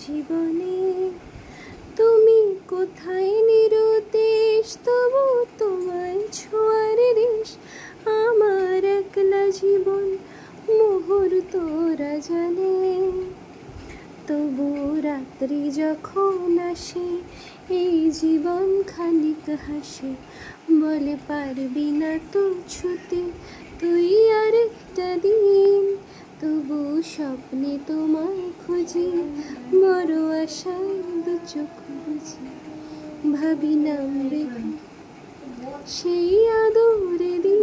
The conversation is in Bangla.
জীবনে। তুমি কোথায় নিরুদ্দেশ, তবু তোমায় ছোঁয়ার রেশ। আমার একলা জীবন মুহূর্তরা জানে। তবু রাত্রি যখন আসে, এই জীবন খানিক হাসে। বলে পারবি না তো ছুতে তুই আরেকটা দিন। তবু স্বপ্নে তোমায় খুঁজি, বড় আশায় দু চোখ বুঝি। ভাবি নামবে সেই আদরে দিন।